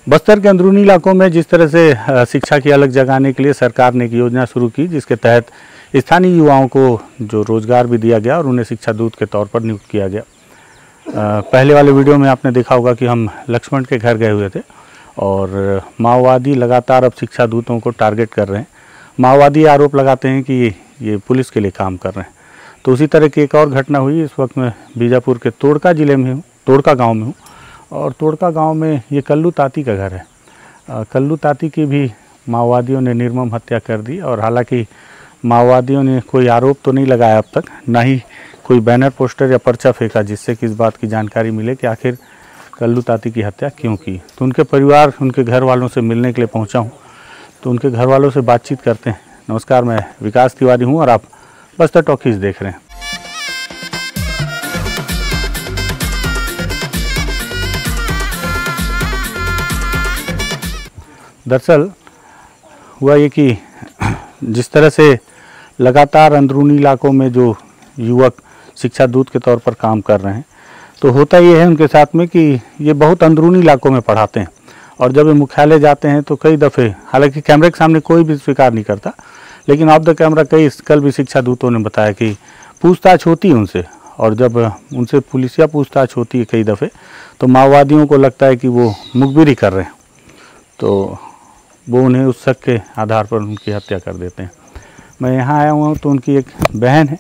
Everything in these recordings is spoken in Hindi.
बस्तर के अंदरूनी इलाकों में जिस तरह से शिक्षा की अलग जगाने के लिए सरकार ने एक योजना शुरू की, जिसके तहत स्थानीय युवाओं को जो रोजगार भी दिया गया और उन्हें शिक्षा दूत के तौर पर नियुक्त किया गया। पहले वाले वीडियो में आपने देखा होगा कि हम लक्ष्मण के घर गए हुए थे और माओवादी लगातार अब शिक्षा दूतों को टारगेट कर रहे हैं। माओवादी आरोप लगाते हैं कि ये पुलिस के लिए काम कर रहे हैं। तो उसी तरह की एक और घटना हुई। इस वक्त मैं बीजापुर के तोड़का ज़िले में हूँ, तोड़का गांव में हूँ और तोड़का गांव में ये कल्लू ताती का घर है। कल्लू ताती की भी माओवादियों ने निर्मम हत्या कर दी और हालांकि माओवादियों ने कोई आरोप तो नहीं लगाया अब तक, ना ही कोई बैनर पोस्टर या पर्चा फेंका जिससे कि इस बात की जानकारी मिले कि आखिर कल्लू ताती की हत्या क्यों की। तो उनके परिवार, उनके घर वालों से मिलने के लिए पहुंचा हूं, तो उनके घर वालों से बातचीत करते हैं। नमस्कार, मैं विकास तिवारी हूं और आप बस्तर टॉकीज देख रहे हैं। दरअसल हुआ ये कि जिस तरह से लगातार अंदरूनी इलाकों में जो युवक शिक्षा दूत के तौर पर काम कर रहे हैं, तो होता ये है उनके साथ में कि ये बहुत अंदरूनी इलाकों में पढ़ाते हैं और जब ये मुख्यालय जाते हैं तो कई दफ़े, हालांकि कैमरे के सामने कोई भी स्वीकार नहीं करता, लेकिन ऑफ द कैमरा कल भी शिक्षा दूतों ने बताया कि पूछताछ होती है उनसे, और जब उनसे पुलिसिया पूछताछ होती है कई दफ़े तो माओवादियों को लगता है कि वो मुखबिरी कर रहे हैं, तो वो उन्हें उस शक के आधार पर उनकी हत्या कर देते हैं। मैं यहाँ आया हुआ हूँ तो उनकी एक बहन है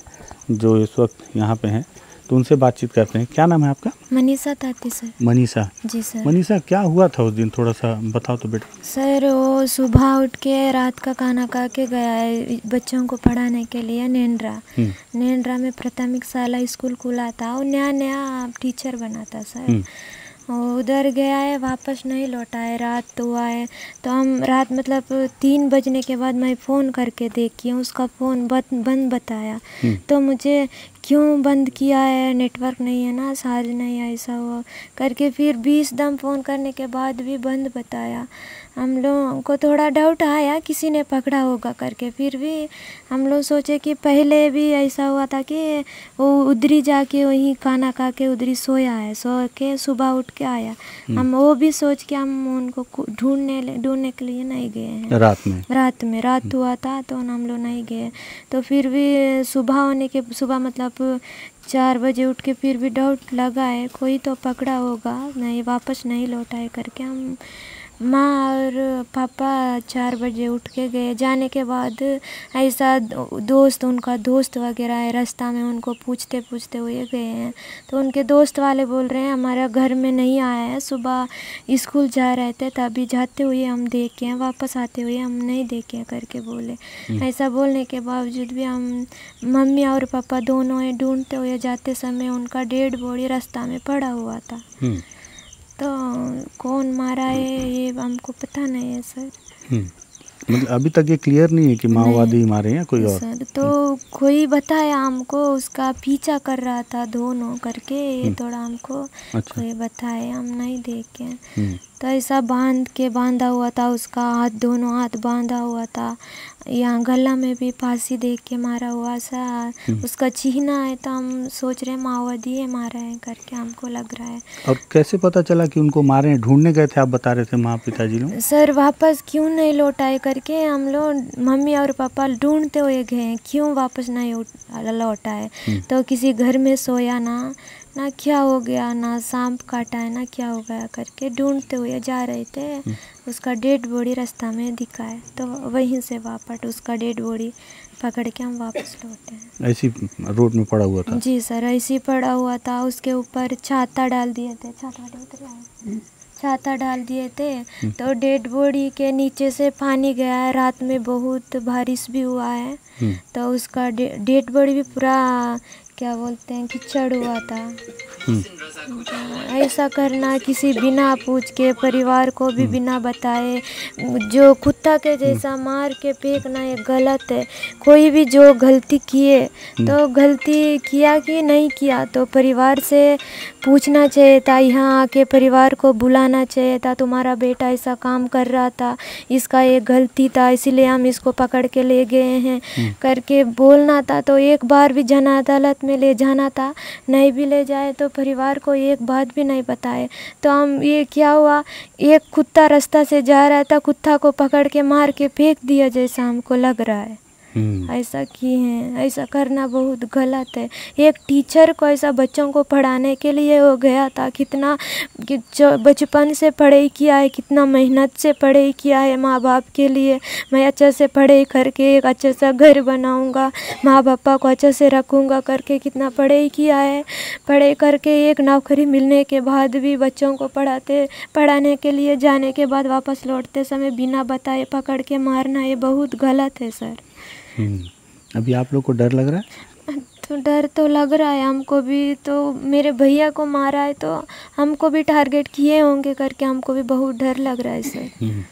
जो इस वक्त यहाँ पे हैं, तो उनसे बातचीत करते हैं। क्या नाम है आपका? मनीषा ताती सर। मनीषा जी सर। मनीषा, क्या हुआ था उस दिन, थोड़ा सा बताओ तो बेटा। सर वो सुबह उठ के रात का खाना खा के गया है बच्चों को पढ़ाने के लिए नेंद्रा में प्राथमिक शाला स्कूल खुला था, वो नया नया टीचर बना था सर। उधर गया है, वापस नहीं लौटा है, रात हुआ है। तो हम रात मतलब 3 बजने के बाद मैं फ़ोन करके देखी हूँ, उसका फ़ोन बंद बताया। तो मुझे क्यों बंद किया है, नेटवर्क नहीं है ना, चार्ज नहीं है, ऐसा हुआ करके फिर 20 दम फ़ोन करने के बाद भी बंद बताया। हम लोगों को थोड़ा डाउट आया किसी ने पकड़ा होगा करके, फिर भी हम लोग सोचे कि पहले भी ऐसा हुआ था कि वो उधरी जाके वहीं खाना खा के उधरी सोया है, सो के सुबह उठ के आया। हम वो भी सोच के हम उनको ढूंढने के लिए नहीं गए हैं। रात हुआ था तो हम लोग नहीं गए। तो फिर भी सुबह मतलब 4 बजे उठ के फिर भी डाउट लगा है कोई तो पकड़ा होगा, नहीं वापस नहीं लौटा है करके हम माँ और पापा 4 बजे उठ के गए। जाने के बाद ऐसा उनका दोस्त वगैरह है, रास्ता में उनको पूछते हुए गए हैं। तो उनके दोस्त वाले बोल रहे हैं हमारा घर में नहीं आया है, सुबह स्कूल जा रहे थे तभी जाते हुए हम देखे हैं, वापस आते हुए हम नहीं देखे करके बोले। ऐसा बोलने के बावजूद भी हम मम्मी और पापा दोनों ढूंढते हुए जाते समय उनका डेड बॉडी रास्ता में पड़ा हुआ था। तो कौन मारा है ये हमको पता नहीं है सर। मतलब अभी तक ये क्लियर नहीं है कि माओवादी मारे हैं या कोई और सर। तो कोई बताया हमको, उसका पीछा कर रहा था दोनों करके, ये थोड़ा हमको कोई बताया, हम नहीं देखे। तो ऐसा बांधा हुआ था, उसका दोनों हाथ बांधा हुआ था, यहाँ गला में भी फांसी देख के मारा हुआ सा उसका चिन्ह है। तो हम सोच रहे माओवादी है मारा है करके हमको लग रहा है। और कैसे पता चला कि उनको मारे हैं? ढूंढने गए थे आप बता रहे थे माँ पिताजी लोग? सर वापस क्यों नहीं लौटाए करके हम लोग मम्मी और पापा ढूंढते हुए गए, क्यों वापस नहीं लौटा है। तो किसी घर में सोया ना क्या हो गया, ना सांप काटा है ना क्या हो गया करके ढूंढते हुए जा रहे थे। उसका डेड बॉडी रास्ता में दिखा है, तो वहीं से वापस उसका डेड बॉडी पकड़ के हम वापस लौटे हैं। ऐसी रोड में पड़ा हुआ था? जी सर, ऐसी पड़ा हुआ था। उसके ऊपर छाता डाल दिए थे, तो डेड बॉडी के नीचे से पानी गया है, रात में बहुत बारिश भी हुआ है। तो उसका डेड बॉडी भी पूरा क्या बोलते हैं कीचड़ हुआ था। ऐसा करना किसी बिना पूछ के, परिवार को भी बिना बताए, जो कुत्ता के जैसा मार के फेंकना ये गलत है। कोई भी जो गलती किए तो गलती किया कि नहीं किया तो परिवार से पूछना चाहिए था, यहाँ आके परिवार को बुलाना चाहिए था, तुम्हारा बेटा ऐसा काम कर रहा था, इसका ये गलती था, इसीलिए हम इसको पकड़ के ले गए हैं करके बोलना था। तो एक बार भी जन अदालत में ले जाना था, नहीं भी ले जाए तो परिवार को एक बात भी नहीं बताए। तो हम ये क्या हुआ, एक कुत्ता रास्ता से जा रहा था, कुत्ता को पकड़ के मार के फेंक दिया जैसा हमको लग रहा है। ऐसा किए हैं, ऐसा करना बहुत गलत है। एक टीचर को ऐसा बच्चों को पढ़ाने के लिए हो गया था, कितना बचपन से पढ़ाई किया है, कितना मेहनत से पढ़ाई किया है माँ बाप के लिए। मैं अच्छे से पढ़ाई करके एक अच्छा सा घर बनाऊंगा, माँ पापा को अच्छे से रखूंगा करके कितना पढ़ाई किया है। पढ़ाई करके एक नौकरी मिलने के बाद भी बच्चों को पढ़ाने के लिए जाने के बाद वापस लौटते समय बिना बताए पकड़ के मारना, ये बहुत गलत है सर। अभी आप लोग को डर लग रहा है? तो डर तो लग रहा है हमको भी, तो मेरे भैया को मारा है तो हमको भी टारगेट किए होंगे करके हमको भी बहुत डर लग रहा है सर।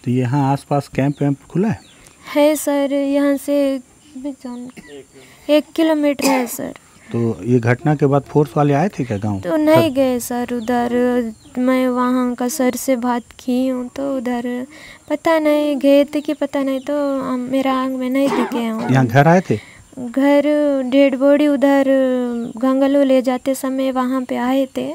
तो यहाँ आसपास कैंप वैम्प खुला है सर, यहाँ से 1 किलोमीटर है सर। तो ये घटना के बाद फोर्स वाले आए थे क्या गांव? तो नहीं गए सर उधर, मैं वहाँ का सर से बात की हूँ तो उधर पता नहीं गए थे कि पता नहीं, तो मेरा आँख में नहीं दिखे हूँ। यहाँ घर आए थे? घर डेड बॉडी उधर गंगलो ले जाते समय वहाँ पे आए थे,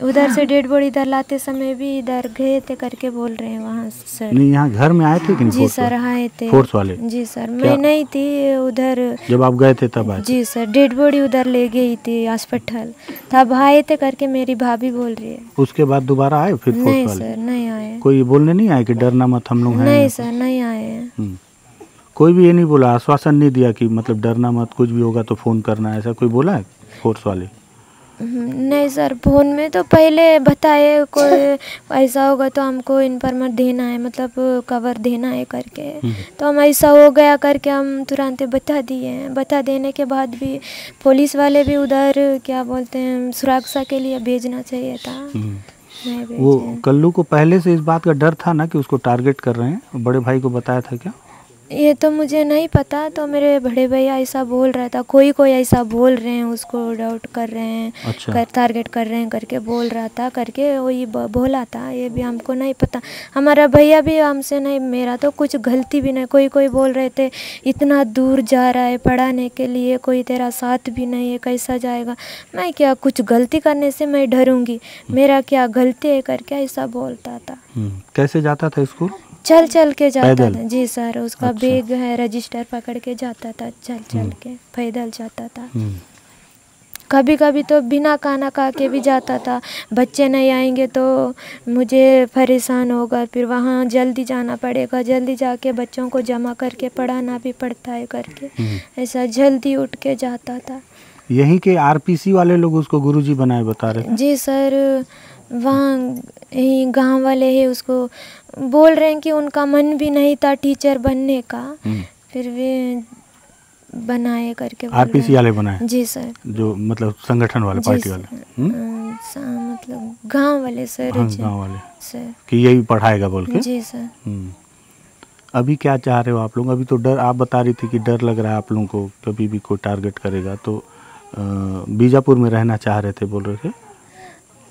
उधर से डेड बॉडी इधर लाते समय भी इधर गए थे करके बोल रहे हैं वहाँ सर। नहीं, यहाँ घर में आए थे कि नहीं? जी सर आए थे फोर्स वाले? जी सर, मैं नहीं थी उधर जब आप गए थे तब आए? जी सर, डेड बॉडी उधर ले गई थी हॉस्पिटल, तब आए थे करके मेरी भाभी बोल रही है। उसके बाद दोबारा आए फिर फोर्स वाले? नहीं सर नहीं आए। कोई बोलने नहीं आए कि डरना मत हम लोग हैं? नहीं सर नहीं आए। कोई भी ये नहीं बोला, आश्वासन नहीं दिया कि मतलब डरना मत, कुछ भी होगा तो फ़ोन करना, ऐसा कोई बोला है फोर्स वाले? नहीं सर, फ़ोन में तो पहले बताए कोई ऐसा होगा तो हमको इन्फॉर्मेशन देना है, मतलब कवर देना है करके, तो हम ऐसा हो गया करके हम तुरंत बता दिए हैं। बता देने के बाद भी पुलिस वाले भी उधर क्या बोलते हैं सुरक्षा के लिए भेजना चाहिए था। वो कल्लू को पहले से इस बात का डर था ना कि उसको टारगेट कर रहे हैं, बड़े भाई को बताया था क्या? ये तो मुझे नहीं पता, तो मेरे बड़े भैया ऐसा बोल रहा था, कोई ऐसा बोल रहे हैं उसको डाउट कर रहे हैं। अच्छा। टारगेट कर रहे हैं करके बोल रहा था करके वही बोला था, ये भी हमको नहीं पता। हमारा भैया भी हमसे नहीं, मेरा तो कुछ गलती भी नहीं। कोई बोल रहे थे इतना दूर जा रहा है पढ़ाने के लिए, कोई तेरा साथ भी नहीं है, कैसा जाएगा। मैं क्या कुछ गलती करने से मैं डरूंगी, मेरा क्या गलती है करके ऐसा बोलता था। कैसे जाता था स्कूल? चल के जाता था जी सर, उसका बैग है, रजिस्टर पकड़ के जाता था, चल के पैदल जाता था। कभी कभी तो बिना खाना खा के भी जाता था, बच्चे नहीं आएंगे तो मुझे परेशान होगा, फिर वहाँ जल्दी जाना पड़ेगा, जल्दी जाके बच्चों को जमा करके पढ़ाना भी पड़ता है करके ऐसा जल्दी उठ के जाता था। यहीं के आरपीसी वाले लोग उसको गुरुजी बनाए बता रहे? जी सर, वहाँ यही गांव वाले हैं उसको बोल रहे हैं कि उनका मन भी नहीं था टीचर बनने का, फिर वे बनाए करके। आरपीसी वाले बनाए? जी सर, जो मतलब संगठन वाले, पार्टी वाले? मतलब गांव वाले सर। गांव वाले सर कि यही पढ़ाएगा बोल के? जी सर। अभी क्या चाह रहे हो आप लोग? अभी तो डर, आप बता रही थी कि डर लग रहा है आप लोगों को, कभी भी कोई टारगेट करेगा, तो बीजापुर में रहना चाह रहे थे बोल रहे थे?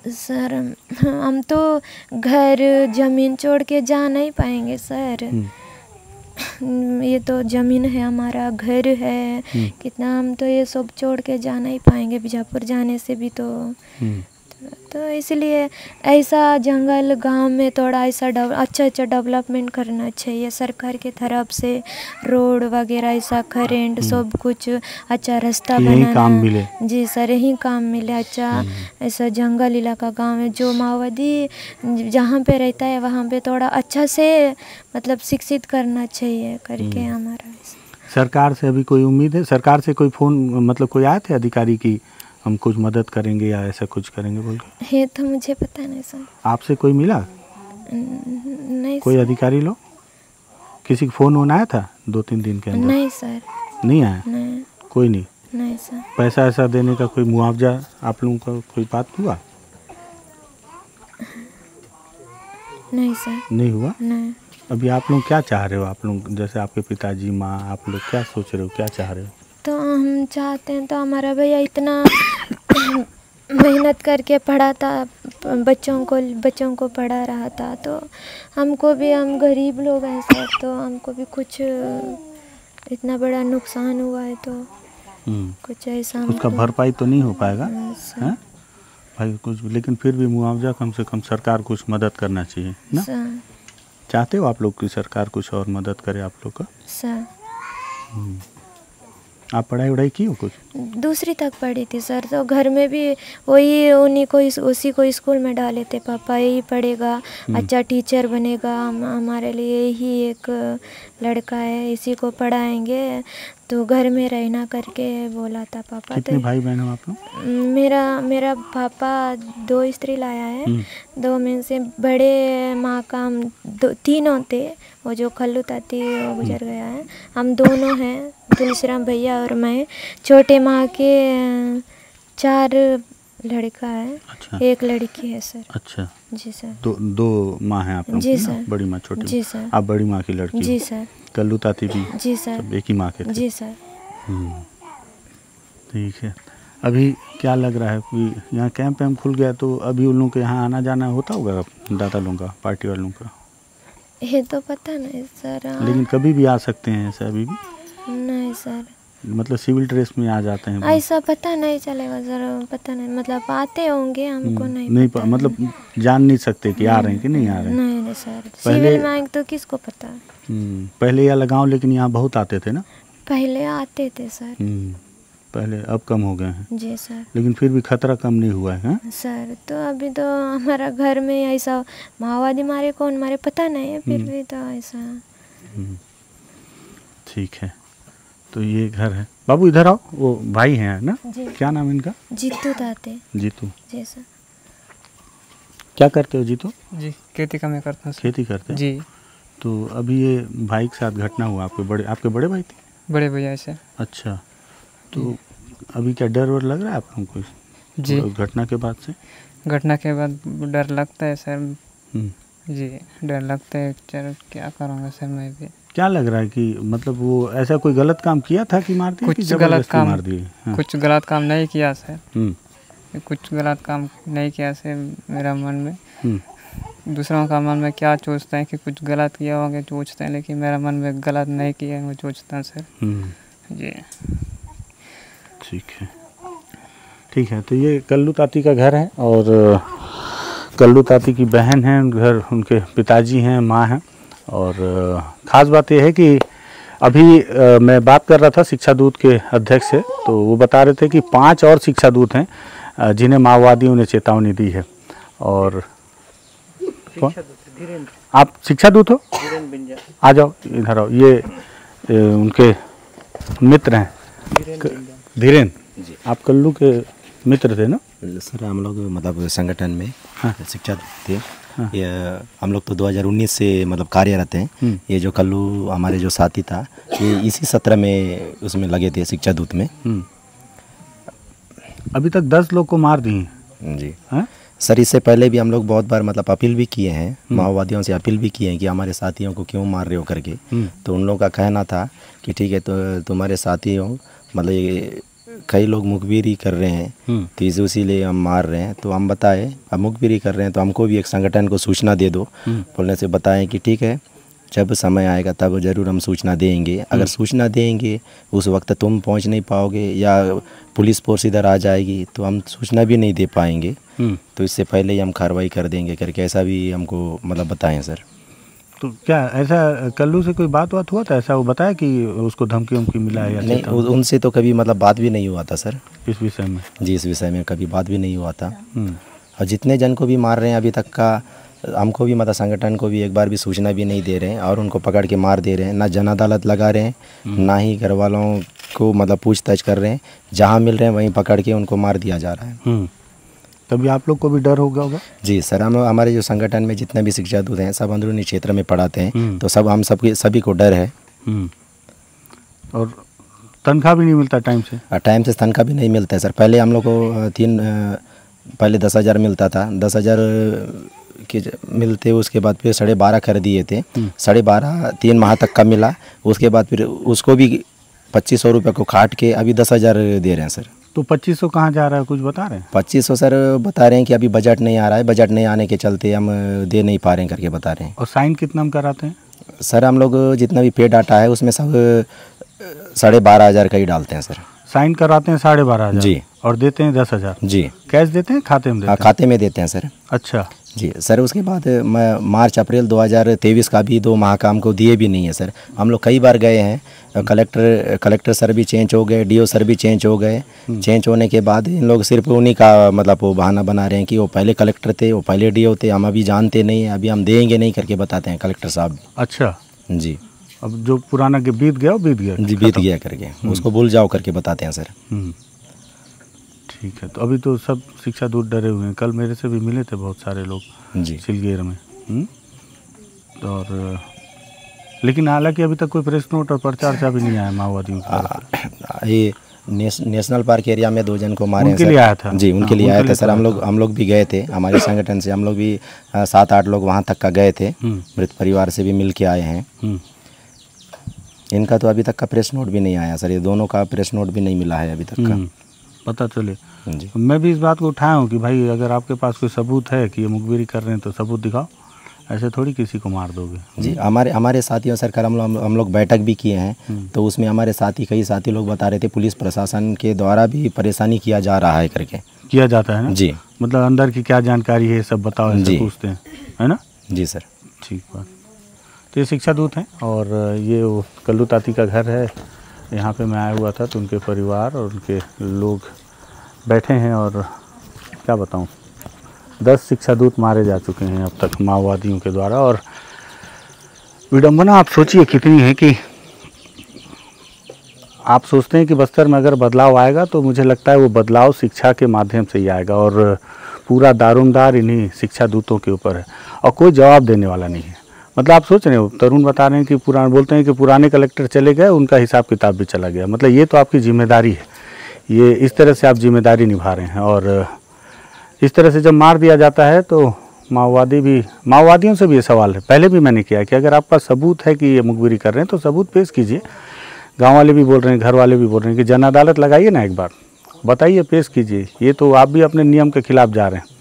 सर हम तो घर जमीन छोड़ के जा नहीं पाएंगे सर, ये तो ज़मीन है हमारा, घर है कितना, हम तो ये सब छोड़ के जा नहीं पाएंगे। बीजापुर जाने से भी तो इसलिए ऐसा जंगल गांव में थोड़ा ऐसा अच्छा डेवलपमेंट करना चाहिए सरकार के तरफ से, रोड वगैरह ऐसा करेंट सब कुछ अच्छा रास्ता बनाना। काम मिले? जी सर, यही काम मिले अच्छा। ऐसा जंगल इलाका गांव में जो माओवादी जहाँ पे रहता है वहाँ पे थोड़ा अच्छा से मतलब शिक्षित करना चाहिए करके हमारा। सरकार से अभी कोई उम्मीद है? सरकार से कोई फ़ोन मतलब कोई आए थे अधिकारी की हम कुछ मदद करेंगे या ऐसा कुछ करेंगे बोल के? ये तो मुझे पता नहीं सर। आपसे कोई मिला? नहीं कोई सर। अधिकारी लोग? किसी का फ़ोन आया था 2-3 दिन के अंदर? नहीं सर। नहीं आया? नहीं। कोई नहीं? नहीं सर। पैसा ऐसा देने का कोई मुआवजा आप लोगों का कोई बात हुआ? नहीं सर। नहीं हुआ? नहीं। अभी आप लोग क्या चाह रहे हो? आप लोग जैसे आपके पिताजी माँ, आप लोग क्या सोच रहे हो, क्या चाह रहे हो? तो हम चाहते हैं तो हमारा भैया इतना मेहनत करके पढ़ाता बच्चों को पढ़ा रहा था, तो हमको भी, हम गरीब लोग हैं सर, तो हमको भी कुछ इतना बड़ा नुकसान हुआ है तो कुछ ऐसा उसका भरपाई तो नहीं हो पाएगा सर। हैं भाई कुछ, लेकिन फिर भी मुआवजा कम से कम सरकार कुछ मदद करना चाहिए ना। सर, चाहते हो आप लोग कि सरकार कुछ और मदद करे आप लोग का? सर आप पढ़ाई वढ़ाई की हो कुछ? दूसरी तक पढ़ी थी सर, तो घर में भी वही उन्हीं को उसी को स्कूल में डाले थे, पापा यही पढ़ेगा, अच्छा टीचर बनेगा, हमारे लिए यही एक लड़का है, इसी को पढ़ाएंगे, तो घर में रहना करके बोला था पापा। कितने भाई बहन हो आप लोग? मेरा पापा 2 स्त्री लाया है, 2 में से बड़े माँ का हम 3 थे, वो जो खल्लू ताती वो गुजर गया है, हम दोनों हैं, तुलसीराम भैया और मैं। छोटे माँ के 4 लड़का है। अच्छा। 1 लड़की है सर। अच्छा जी सर। दो माँ हैं आप लोग? जी सर। बड़ी माँ छोटी? जी सर। आप बड़ी माँ की लड़की? जी सर। कल्लू ताती भी? जी सर। सब एक ही माँ के थे? जी सर। ठीक है। अभी क्या लग रहा है कि यहाँ कैंप वैम्प खुल गया, तो अभी उन लोगों के यहाँ आना जाना होता होगा दादा लोगों का, पार्टी वालों का? ये तो पता नहीं सर। लेकिन कभी भी आ सकते हैं ऐसे अभी भी? नहीं सर, मतलब सिविल ड्रेस में आ जाते हैं? ऐसा पता नहीं चलेगा सर, पता नहीं, मतलब आते होंगे, हमको नहीं पता। मतलब जान नहीं सकते कि आ रहे हैं कि नहीं आ रहे हैं? नहीं सर, सिविल में आएंगे तो किसको पता। पहले या लगाओ, लेकिन यहाँ बहुत आते थे ना? पहले आते थे सर। पहले, अब कम हो गए हैं? जी सर। लेकिन फिर भी खतरा कम नहीं हुआ है सर। तो अभी तो हमारा घर में ऐसा माओवादी मारे कौन मारे पता नहीं है, फिर भी तो ऐसा। ठीक है, तो ये घर है। बाबू इधर आओ, वो भाई हैं ना? जी। क्या नाम है इनका? जीतू ताते। जीतू। जी सर। क्या करते हो जीतू? जी खेती का मैं करता हूँ। खेती करते हैं जी। तो अभी ये भाई के साथ घटना हुआ, आपके बड़े भाई थे? बड़े भैया से। अच्छा, तो अभी क्या डर वर लग रहा है आप लोगों को जी घटना के बाद से? घटना के बाद डर लगता है सर। जी डर लगता है, चलो क्या करूँगा सर मैं भी। क्या लग रहा है कि मतलब वो ऐसा कोई गलत काम किया था कि मार दिया? कुछ गलत काम मार दिए? हाँ। कुछ गलत काम नहीं किया सर। कुछ गलत काम नहीं किया सर। मेरा मन में दूसरों का मन में क्या सोचते हैं कि कुछ गलत किया होगा सोचते हैं, लेकिन मेरा मन में गलत नहीं किया वो सोचता है सर। जी ठीक है। तो ये कल्लू ताती का घर है, और कल्लू ताती की बहन है, घर उनके पिताजी हैं, माँ हैं। और ख़ास बात यह है कि अभी मैं बात कर रहा था शिक्षा दूत के अध्यक्ष से, तो वो बता रहे थे कि 5 और शिक्षा दूत हैं जिन्हें माओवादियों ने चेतावनी दी है। और आप शिक्षा दूत हो? आ जाओ इधर आओ, ये उनके मित्र हैं धीरेन्द्र जी। आप कल्लू के मित्र थे ना? सर हम लोग मतलब संगठन में शिक्षा थे। ये हम लोग तो 2019 से मतलब कार्यरत हैं। ये जो कल्लू हमारे जो साथी था, ये इसी सत्र में उसमें लगे थे शिक्षा दूत में। अभी तक 10 लोग को मार दिए जी। सर इससे पहले भी हम लोग बहुत बार मतलब अपील भी किए हैं, माओवादियों से अपील भी किए हैं कि हमारे साथियों को क्यों मार रहे हो करके। तो उन लोगों का कहना था कि ठीक है, तो तुम्हारे साथियों मतलब ये कई लोग मुखबिरी कर रहे हैं, तो इसीलिए हम मार रहे हैं। तो हम बताए अब मुखबिरी कर रहे हैं तो हमको भी एक संगठन को सूचना दे दो। बोलने से बताएं कि ठीक है, जब समय आएगा तब ज़रूर हम सूचना देंगे। अगर सूचना देंगे उस वक्त तुम पहुंच नहीं पाओगे या पुलिस फोर्स इधर आ जाएगी तो हम सूचना भी नहीं दे पाएंगे। तो इससे पहले ही हम कार्रवाई कर देंगे करके ऐसा भी हमको मतलब बताएं सर। तो क्या ऐसा कल्लू से कोई बात हुआ था? ऐसा वो बताया कि उसको धमकी उमकी मिला है या नहीं? उनसे तो कभी मतलब बात भी नहीं हुआ था सर इस विषय में। जी, इस विषय में कभी बात भी नहीं हुआ था। और जितने जन को भी मार रहे हैं अभी तक का, हमको भी मतलब संगठन को भी एक बार भी सूचना भी नहीं दे रहे हैं और उनको पकड़ के मार दे रहे हैं। ना जन अदालत लगा रहे हैं, ना ही घर वालों को मतलब पूछताछ कर रहे हैं। जहाँ मिल रहे हैं वहीं पकड़ के उनको मार दिया जा रहा है। तभी आप लोग को भी डर हो गया होगा? जी सर, हम हमारे जो संगठन में जितने भी शिक्षा दूत हैं सब अंदरूनी क्षेत्र में पढ़ाते हैं, तो सब हम सभी को डर है। और तनख्वाह भी नहीं मिलता टाइम से? टाइम से तनख्वाह भी नहीं मिलता है सर। पहले हम लोग को पहले 10,000 मिलता था, 10,000 के मिलते, उसके बाद फिर 12.5 कर दिए थे। 12.5 3 माह तक का मिला, उसके बाद फिर उसको भी 2500 रुपये को काट के अभी 10,000 दे रहे हैं सर। तो 2500 कहाँ जा रहा है, कुछ बता रहे हैं? 2500 सर बता रहे हैं कि अभी बजट नहीं आ रहा है, बजट नहीं आने के चलते हम दे नहीं पा रहे हैं करके बता रहे हैं। और साइन कितना हम कराते हैं? सर हम लोग जितना भी पे डाटा है उसमें सब 12,500 का ही डालते हैं सर। साइन कराते हैं 12,500 जी, और देते हैं 10,000 जी। कैश देते हैं, खाते में देते हाँ, हैं? खाते में देते हैं सर। अच्छा जी सर। उसके बाद मार्च अप्रैल 2023 का भी 2 माह का हमको दिए भी नहीं है सर। हम लोग कई बार गए हैं, कलेक्टर सर भी चेंज हो गए, डीओ सर भी चेंज हो गए। चेंज होने के बाद इन लोग सिर्फ उन्हीं का मतलब वो बहाना बना रहे हैं कि वो पहले कलेक्टर थे, वो पहले डीओ थे, हम अभी जानते नहीं हैं, अभी हम देंगे नहीं करके बताते हैं कलेक्टर साहब। अच्छा जी। अब जो पुराना के बीत गया वो बीत गया जी, बीत गया करके उसको भूल जाओ करके बताते हैं सर। ठीक है। तो अभी तो सब शिक्षा दूत डरे हुए हैं। कल मेरे से भी मिले थे बहुत सारे लोग जी सिलगेर में। और लेकिन हालांकि अभी तक कोई प्रेस नोट और पर्चा भी नहीं आया माओवादियों की। ये नेशनल पार्क एरिया में 2 जन को मारे हैं उनके सर। लिए आया था? जी, उनके लिए आया था सर। हम लोग भी गए थे, हमारे संगठन से हम लोग भी 7-8 लोग वहाँ तक का गए थे, मृत परिवार से भी मिल के आए हैं। इनका तो अभी तक का प्रेस नोट भी नहीं आया सर, ये दोनों का प्रेस नोट भी नहीं मिला है अभी तक का। पता चले। जी। मैं भी इस बात को उठाया हूँ कि भाई अगर आपके पास कोई सबूत है कि ये मुखबिरी कर रहे हैं तो सबूत दिखाओ, ऐसे थोड़ी किसी को मार दोगे। जी, हमारे साथियों सर कल हम लोग बैठक भी किए हैं, तो उसमें हमारे कई साथी लोग बता रहे थे पुलिस प्रशासन के द्वारा भी परेशानी किया जा रहा है करके। किया जाता है ना? जी। मतलब अंदर की क्या जानकारी है सब बताओ, ऐसे जी। पूछते हैं, है ना? जी सर। ठीक बात। तो ये शिक्षा दूत हैं और ये वो कल्लू ताती का घर है। यहाँ पे मैं आया हुआ था तो उनके परिवार और उनके लोग बैठे हैं और क्या बताऊँ, 10 शिक्षा दूत मारे जा चुके हैं अब तक माओवादियों के द्वारा। और विडंबना आप सोचिए कितनी है कि आप सोचते हैं कि बस्तर में अगर बदलाव आएगा तो मुझे लगता है वो बदलाव शिक्षा के माध्यम से ही आएगा और पूरा दारोमदार इन्हीं शिक्षा दूतों के ऊपर है और कोई जवाब देने वाला नहीं है। मतलब आप सोच रहे हो, तरुण बता रहे हैं कि बोलते हैं कि पुराने कलेक्टर चले गए, उनका हिसाब किताब भी चला गया। मतलब ये तो आपकी जिम्मेदारी है, ये इस तरह से आप जिम्मेदारी निभा रहे हैं। और इस तरह से जब मार दिया जाता है तो माओवादियों से भी ये सवाल है, पहले भी मैंने किया कि अगर आपका सबूत है कि ये मुखबिरी कर रहे हैं तो सबूत पेश कीजिए। गांव वाले भी बोल रहे हैं, घर वाले भी बोल रहे हैं कि जन अदालत लगाइए ना, एक बार बताइए, पेश कीजिए। ये तो आप भी अपने नियम के खिलाफ जा रहे हैं,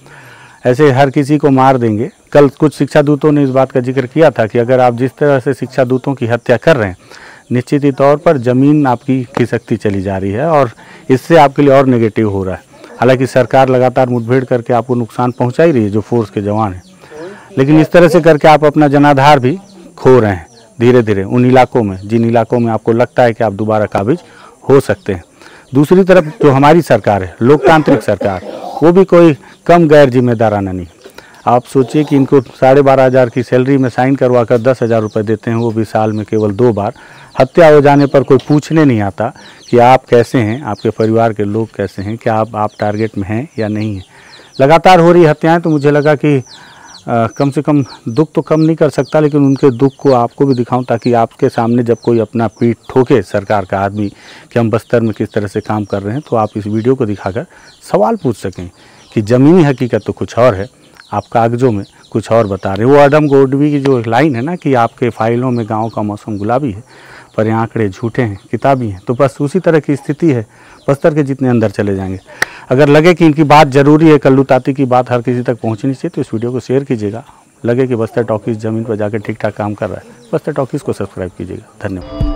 ऐसे हर किसी को मार देंगे। कल कुछ शिक्षा दूतों ने इस बात का जिक्र किया था कि अगर आप जिस तरह से शिक्षा दूतों की हत्या कर रहे हैं, निश्चित ही तौर पर ज़मीन आपकी खिसकती चली जा रही है और इससे आपके लिए और नेगेटिव हो रहा है। हालांकि सरकार लगातार मुठभेड़ करके आपको नुकसान पहुंचा ही रही है, जो फोर्स के जवान हैं, लेकिन इस तरह से करके आप अपना जनाधार भी खो रहे हैं धीरे धीरे उन इलाकों में जिन इलाकों में आपको लगता है कि आप दोबारा काबिज हो सकते हैं। दूसरी तरफ जो हमारी सरकार है, लोकतांत्रिक सरकार, वो भी कोई कम गैर जिम्मेदाराना नहीं। आप सोचिए कि इनको 12,500 की सैलरी में साइन करवा कर 10,000 रुपये देते हैं, वो भी साल में केवल 2 बार। हत्या हो जाने पर कोई पूछने नहीं आता कि आप कैसे हैं, आपके परिवार के लोग कैसे हैं, क्या आप टारगेट में हैं या नहीं हैं। लगातार हो रही हत्याएं तो मुझे लगा कि कम से कम दुख तो कम नहीं कर सकता, लेकिन उनके दुख को आपको भी दिखाऊं ताकि आपके सामने जब कोई अपना पीठ ठोके सरकार का आदमी कि हम बस्तर में किस तरह से काम कर रहे हैं, तो आप इस वीडियो को दिखाकर सवाल पूछ सकें कि ज़मीनी हकीकत तो कुछ और है, आप कागज़ों में कुछ और बता रहे हैं। वो आदम गोडवी की जो लाइन है ना कि आपके फाइलों में गाँव का मौसम गुलाबी है पर ये आंकड़े झूठे हैं, किताबी हैं, तो बस उसी तरह की स्थिति है बस्तर के जितने अंदर चले जाएंगे। अगर लगे कि इनकी बात ज़रूरी है, कल्लू ताती की बात हर किसी तक पहुंचनी चाहिए, तो इस वीडियो को शेयर कीजिएगा। लगे कि बस्तर टॉकीज़ ज़मीन पर जाकर ठीक ठाक काम कर रहा है, बस्तर टॉकीज़ को सब्सक्राइब कीजिएगा। धन्यवाद।